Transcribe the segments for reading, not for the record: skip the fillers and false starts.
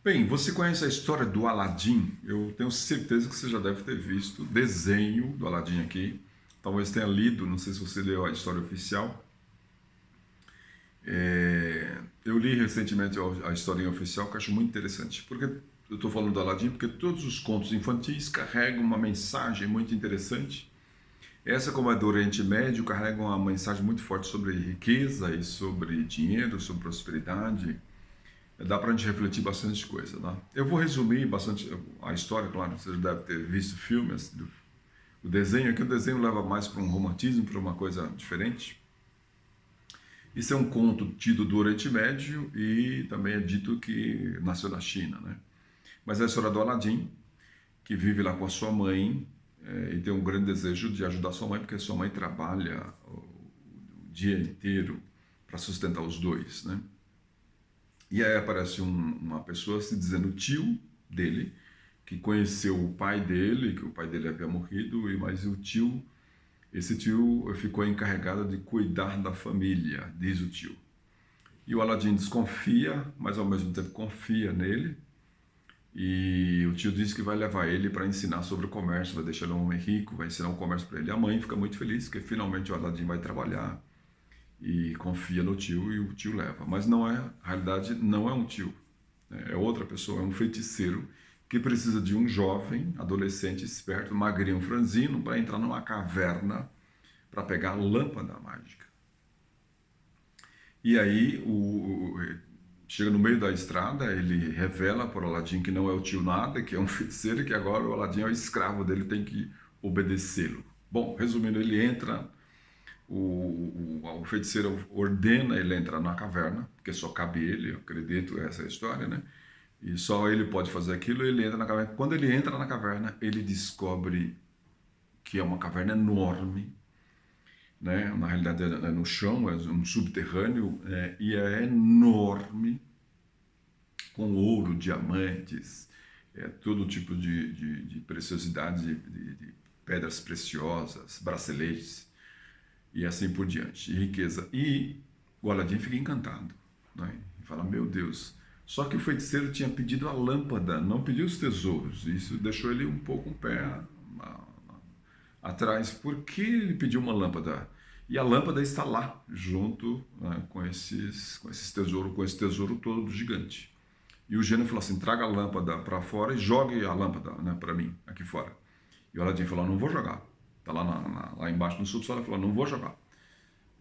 Bem, você conhece a história do Aladim? Eu tenho certeza que você já deve ter visto o desenho do Aladim aqui. Talvez tenha lido, não sei se você leu a história oficial. Eu li recentemente a historinha oficial, que eu acho muito interessante. Porque eu estou falando do Aladim? Porque todos os contos infantis carregam uma mensagem muito interessante. Essa, como é do Oriente Médio, carrega uma mensagem muito forte sobre riqueza e sobre dinheiro, sobre prosperidade. Dá para a gente refletir bastante coisa, né? Eu vou resumir bastante a história, claro, você já deve ter visto filmes, o desenho aqui, o desenho leva mais para um romantismo, para uma coisa diferente. Isso é um conto tido do Oriente Médio e também é dito que nasceu na China, né? Mas é a história do Aladim, que vive lá com a sua mãe e tem um grande desejo de ajudar sua mãe, porque sua mãe trabalha o dia inteiro para sustentar os dois, né? E aí aparece uma pessoa se dizendo tio dele, que conheceu o pai dele, que o pai dele havia morrido, mas esse tio ficou encarregado de cuidar da família, diz o tio. E o Aladim desconfia, mas ao mesmo tempo confia nele. E o tio diz que vai levar ele para ensinar sobre o comércio, vai deixar ele um homem rico, vai ensinar o comércio para ele. A mãe fica muito feliz, porque finalmente o Aladim vai trabalhar e confia no tio e o tio leva. Mas não é, na realidade, não é um tio, né? É outra pessoa, é um feiticeiro que precisa de um jovem, adolescente, esperto, magrinho, franzino, para entrar numa caverna para pegar a lâmpada mágica. E aí chega no meio da estrada, ele revela para o Aladim que não é o tio nada, que é um feiticeiro, que agora o Aladim é o escravo dele, tem que obedecê-lo. Bom, resumindo, ele entra, o feiticeiro ordena ele entrar na caverna, porque só cabe ele, eu acredito, essa é a história, né? E só ele pode fazer aquilo, ele entra na caverna. Quando ele entra na caverna, ele descobre que é uma caverna enorme, né? Na realidade é no chão, é um subterrâneo, e é enorme, com ouro, diamantes, todo tipo de preciosidade, de pedras preciosas, braceletes e assim por diante, e riqueza. E o Aladim fica encantado, né? E fala, meu Deus. Só que o feiticeiro tinha pedido a lâmpada, não pediu os tesouros. Isso deixou ele um pouco um pé atrás. Por que ele pediu uma lâmpada? E a lâmpada está lá, junto, né, com esses tesouros, com esse tesouro todo do gigante. E o gênio falou assim, traga a lâmpada para fora e jogue a lâmpada, né, para mim, aqui fora. E o Aladim falou, não vou jogar. Está lá, lá embaixo no subsolo, ele falou, não vou jogar.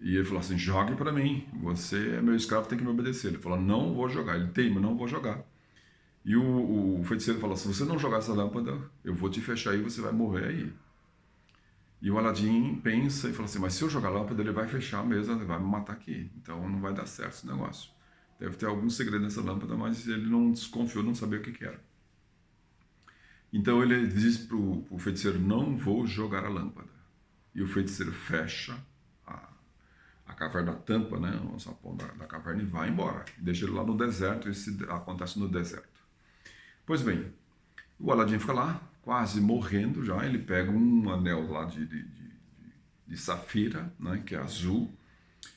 E ele falou assim, jogue para mim, você é meu escravo, tem que me obedecer. Ele falou, não vou jogar. Ele teima, não vou jogar. E o feiticeiro falou, se você não jogar essa lâmpada, eu vou te fechar e você vai morrer aí. E o Aladim pensa e fala assim, mas se eu jogar a lâmpada, ele vai fechar mesmo, ele vai me matar aqui. Então não vai dar certo esse negócio. Deve ter algum segredo nessa lâmpada, mas ele não desconfiou, não sabia o que era. Então ele diz para o feiticeiro, não vou jogar a lâmpada. E o feiticeiro fecha a caverna tampa, né, o sapão da caverna e vai embora. Deixa ele lá no deserto, isso acontece no deserto. Pois bem, o Aladim fica lá, quase morrendo já, ele pega um anel lá de safira, né, que é azul,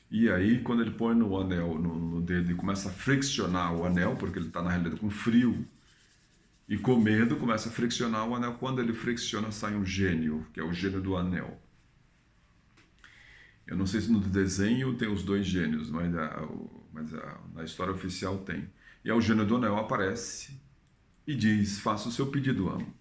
e aí quando ele põe no anel, no dedo e começa a friccionar o anel, porque ele está na realidade com frio e com medo, começa a friccionar o anel. Quando ele fricciona, sai um gênio, que é o gênio do anel. Eu não sei se no desenho tem os dois gênios, na história oficial tem. E aí o gênio do anel aparece e diz, faça o seu pedido, amo.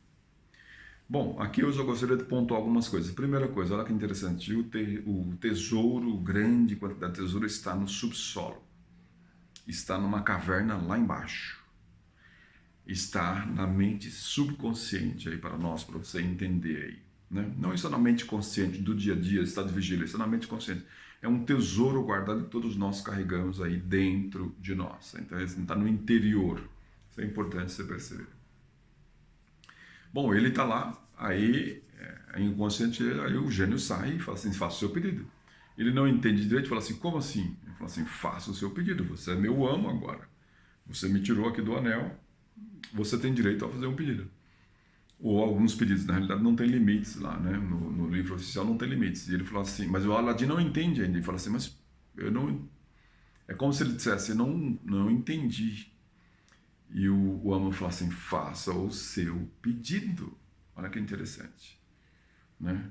Bom, aqui eu já gostaria de pontuar algumas coisas. Primeira coisa, olha que interessante, o tesouro, grande quantidade de tesouro está no subsolo. Está numa caverna lá embaixo. Está na mente subconsciente aí para nós, para você entender aí. Né? Não está na mente consciente do dia a dia, estado de vigília, está na mente consciente. É um tesouro guardado que todos nós carregamos aí dentro de nós. Então ele está no interior. Isso é importante você perceber. Bom, ele está lá, aí inconsciente, aí o gênio sai e fala assim, faça o seu pedido. Ele não entende direito e fala assim, como assim? Ele fala assim, faça o seu pedido, você é meu amo agora. Você me tirou aqui do anel, você tem direito a fazer um pedido. Ou alguns pedidos, na realidade não tem limites lá, né? No livro oficial não tem limites. E ele falou assim, mas o Aladim não entende ainda. Ele fala assim, mas eu não... É como se ele dissesse, não entendi. E o Haman fala assim, faça o seu pedido. Olha que interessante, né?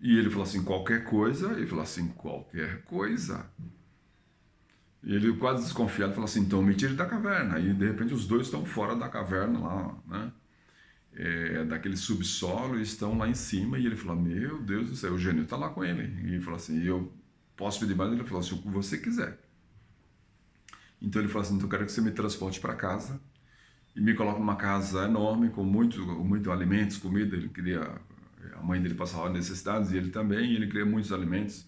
E ele falou assim, qualquer coisa. Ele falou assim, qualquer coisa. E ele quase desconfiado falou assim, então me tire da caverna. E de repente os dois estão fora da caverna lá, né? Daquele subsolo e estão lá em cima. E ele falou, meu Deus do céu, o gênio está lá com ele. E ele falou assim, eu posso pedir mais? Ele falou assim, o que você quiser. Então ele falou assim, então eu quero que você me transporte para casa e me coloque numa casa enorme com muito alimentos, comida. Ele queria, a mãe dele passava necessidades e ele também. E ele queria muitos alimentos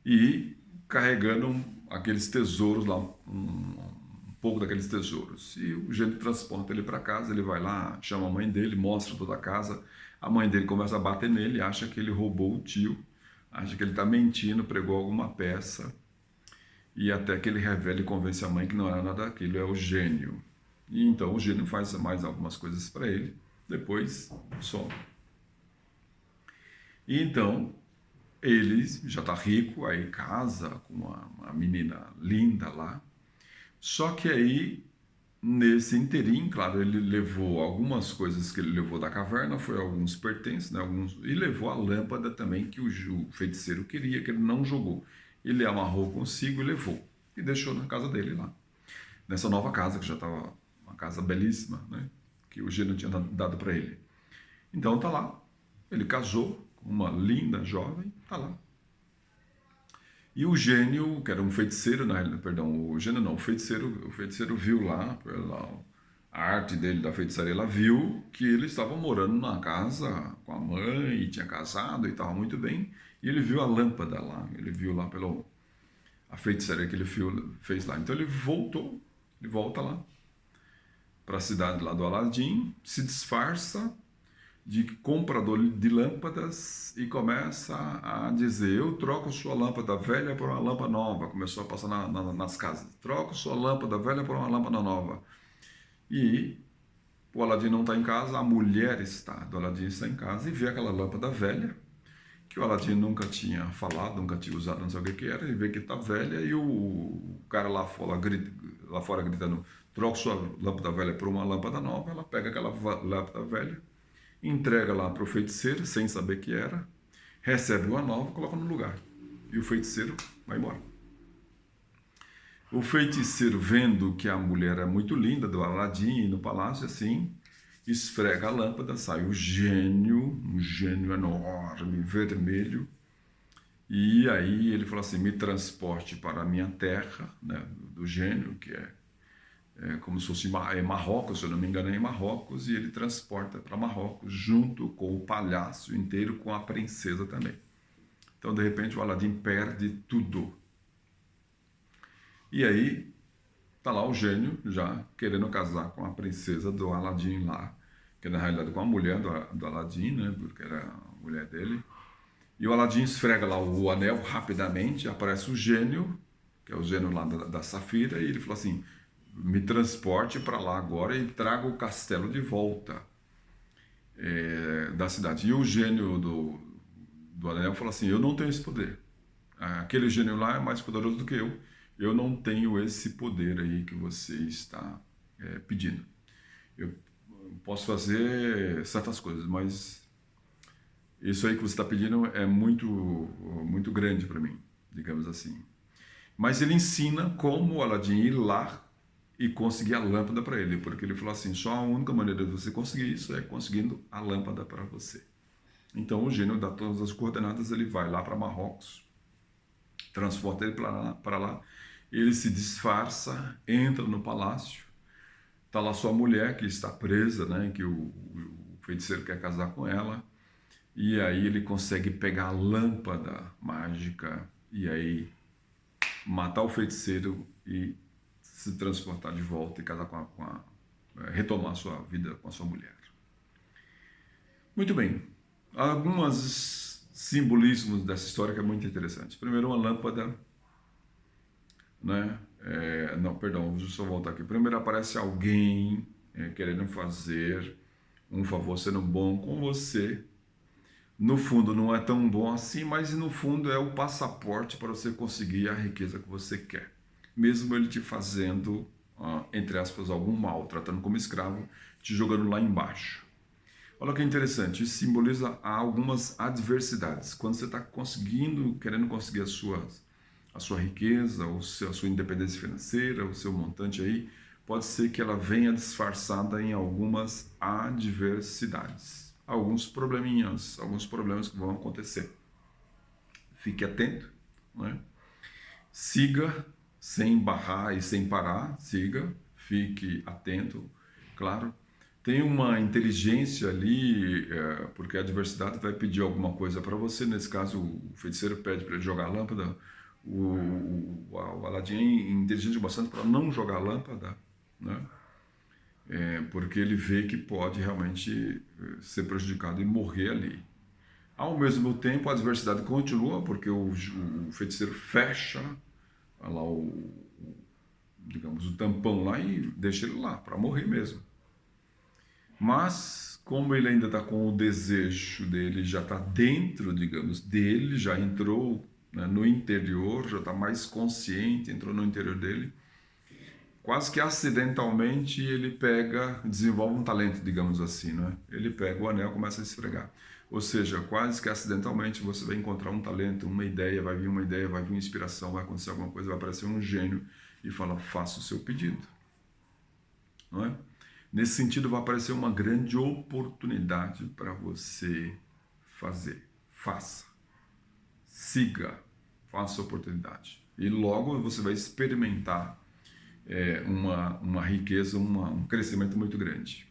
e carregando aqueles tesouros lá, um pouco daqueles tesouros. E o gênio transporta ele para casa, ele vai lá, chama a mãe dele, mostra toda a casa. A mãe dele começa a bater nele, acha que ele roubou o tio, acha que ele está mentindo, pregou alguma peça. E até que ele revela e convence a mãe que não era nada daquilo, é o gênio. E então o gênio faz mais algumas coisas para ele, depois some. E então ele já está rico, aí casa com uma menina linda lá. Só que aí, nesse interim, claro, ele levou algumas coisas que ele levou da caverna, foi alguns pertences, né, e levou a lâmpada também que o feiticeiro queria, que ele não jogou. Ele amarrou consigo e levou. E deixou na casa dele lá. Nessa nova casa, que já estava uma casa belíssima, né, que o gênio tinha dado para ele. Então tá lá, ele casou com uma linda jovem, tá lá. E o gênio, que era um feiticeiro, perdão, o gênio não, o feiticeiro viu lá, pela a arte dele da feitiçaria, ela viu que ele estava morando na casa com a mãe, e tinha casado e estava muito bem, e ele viu a lâmpada lá, ele viu lá a feitiçaria que ele fez lá. Então ele volta lá para a cidade lá do Aladim, se disfarça de comprador de lâmpadas e começa a dizer, eu troco sua lâmpada velha por uma lâmpada nova. Começou a passar nas casas, troco sua lâmpada velha por uma lâmpada nova. E o Aladim não está em casa, a mulher do Aladim está em casa e vê aquela lâmpada velha, que o Aladim nunca tinha falado, nunca tinha usado, não sei o que era, e vê que está velha, e o cara lá fora gritando, troca sua lâmpada velha por uma lâmpada nova. Ela pega aquela lâmpada velha, entrega lá para o feiticeiro, sem saber que era, recebe uma nova, coloca no lugar. E o feiticeiro vai embora. O feiticeiro, vendo que a mulher é muito linda, do Aladim, no palácio, assim, esfrega a lâmpada, sai um gênio enorme, vermelho, e aí ele fala assim, me transporte para a minha terra, né, do gênio, que é como se fosse Marrocos, se eu não me engano é em Marrocos, e ele transporta para Marrocos junto com o palhaço inteiro, com a princesa também. Então, de repente, o Aladim perde tudo. E aí, tá lá o gênio já querendo casar com a princesa do Aladim lá, que na realidade com a mulher do Aladim, né, porque era a mulher dele. E o Aladim esfrega lá o anel rapidamente, aparece o gênio, que é o gênio lá da Safira, e ele fala assim, me transporte para lá agora e traga o castelo de volta da cidade. E o gênio do anel fala assim, eu não tenho esse poder. Aquele gênio lá é mais poderoso do que eu não tenho esse poder aí que você está pedindo. Eu posso fazer certas coisas, mas isso aí que você está pedindo é muito grande para mim, digamos assim. Mas ele ensina como o Aladim ir lá e conseguir a lâmpada para ele, porque ele falou assim, só a única maneira de você conseguir isso é conseguindo a lâmpada para você. Então o gênio dá todas as coordenadas, ele vai lá para Marrocos, transporta ele para lá, ele se disfarça, entra no palácio, está lá sua mulher que está presa, né, que o feiticeiro quer casar com ela, e aí ele consegue pegar a lâmpada mágica e aí matar o feiticeiro e se transportar de volta e casar retomar a sua vida com a sua mulher. Muito bem. Alguns simbolismos dessa história que é muito interessante. Primeiro, uma lâmpada, né? Não, perdão, deixa eu só voltar aqui. Primeiro aparece alguém querendo fazer um favor, sendo bom com você. No fundo não é tão bom assim, mas no fundo é o passaporte para você conseguir a riqueza que você quer. Mesmo ele te fazendo entre aspas, algum mal, tratando como escravo, te jogando lá embaixo. Olha que interessante, isso simboliza algumas adversidades. Quando você está querendo conseguir a sua riqueza, a sua independência financeira, o seu montante aí, pode ser que ela venha disfarçada em algumas adversidades. Alguns probleminhas, alguns problemas que vão acontecer. Fique atento, né? Siga sem barrar e sem parar, siga, fique atento, claro. Tem uma inteligência ali, porque a adversidade vai pedir alguma coisa para você. Nesse caso, o feiticeiro pede para ele jogar a lâmpada. O Aladim é inteligente bastante para não jogar a lâmpada, né? Porque ele vê que pode realmente ser prejudicado e morrer ali. Ao mesmo tempo, a adversidade continua, porque o feiticeiro fecha lá digamos, o tampão lá e deixa ele lá, para morrer mesmo. Mas, como ele ainda está com o desejo dele, já está dentro, digamos, dele, já entrou, né, no interior, já está mais consciente, entrou no interior dele, quase que acidentalmente ele desenvolve um talento, digamos assim, né? Ele pega o anel e começa a esfregar. Ou seja, quase que acidentalmente você vai encontrar um talento, uma ideia, vai vir uma inspiração, vai acontecer alguma coisa, vai aparecer um gênio e fala, faça o seu pedido. Não é? Nesse sentido, vai aparecer uma grande oportunidade para você fazer. Faça. Siga. Faça a oportunidade. E logo você vai experimentar uma riqueza, um crescimento muito grande.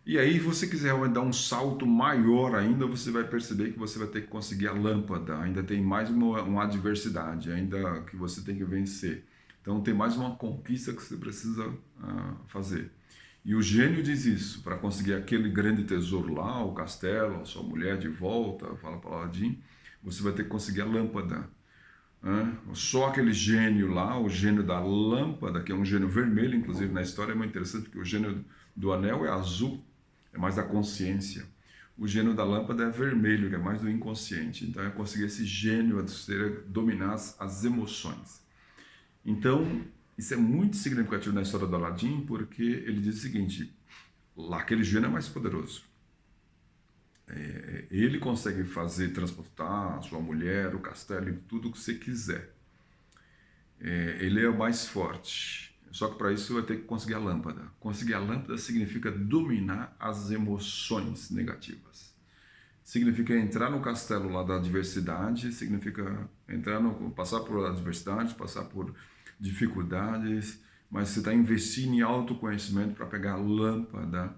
E aí, se você quiser dar um salto maior ainda, você vai perceber que você vai ter que conseguir a lâmpada. Ainda tem mais uma adversidade, ainda que você tem que vencer. Então, tem mais uma conquista que você precisa fazer. E o gênio diz isso, para conseguir aquele grande tesouro lá, o castelo, a sua mulher de volta, fala para o Aladim, você vai ter que conseguir a lâmpada. Só aquele gênio lá, o gênio da lâmpada, que é um gênio vermelho, inclusive na história é muito interessante, porque o gênio do anel é azul, é mais da consciência. O gênio da lâmpada é vermelho, que é mais do inconsciente. Então é conseguir esse gênio a dominar as emoções. Então, isso é muito significativo na história do Aladim, porque ele diz o seguinte, lá aquele gênio é mais poderoso. Ele consegue transportar a sua mulher, o castelo e tudo o que você quiser. Ele é o mais forte. Só que para isso vai ter que conseguir a lâmpada. Conseguir a lâmpada significa dominar as emoções negativas. Significa entrar no castelo lá da adversidade, significa passar por adversidades, passar por dificuldades, mas você está investindo em autoconhecimento para pegar a lâmpada.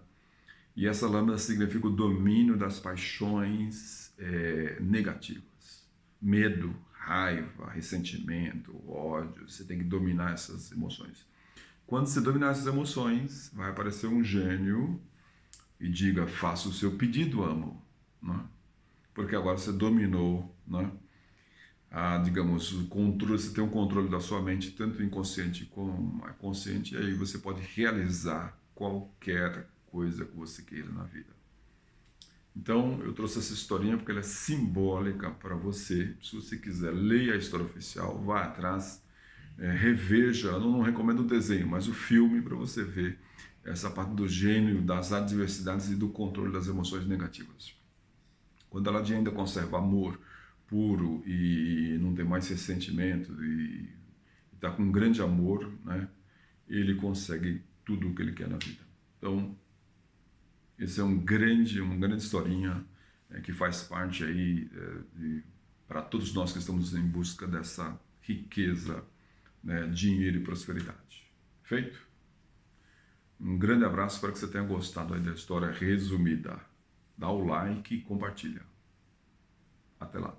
E essa lâmpada significa o domínio das paixões negativas. Medo, raiva, ressentimento, ódio. Você tem que dominar essas emoções. Quando você dominar essas emoções, vai aparecer um gênio e diga, faça o seu pedido, amo. Né? Porque agora você dominou, né? Digamos, o controle, você tem um controle da sua mente, tanto inconsciente como consciente, e aí você pode realizar qualquer coisa que você queira na vida. Então, eu trouxe essa historinha porque ela é simbólica para você. Se você quiser, leia a história oficial, vá atrás, reveja. Eu não recomendo o desenho, mas o filme para você ver essa parte do gênio, das adversidades e do controle das emoções negativas. Quando ela ainda conserva amor puro e não tem mais ressentimento e está com um grande amor, né, ele consegue tudo o que ele quer na vida. Então, esse é uma grande historinha que faz parte aí para todos nós que estamos em busca dessa riqueza, né, dinheiro e prosperidade. Feito? Um grande abraço, espero que você tenha gostado aí da história resumida. Dá o like e compartilha. Até lá.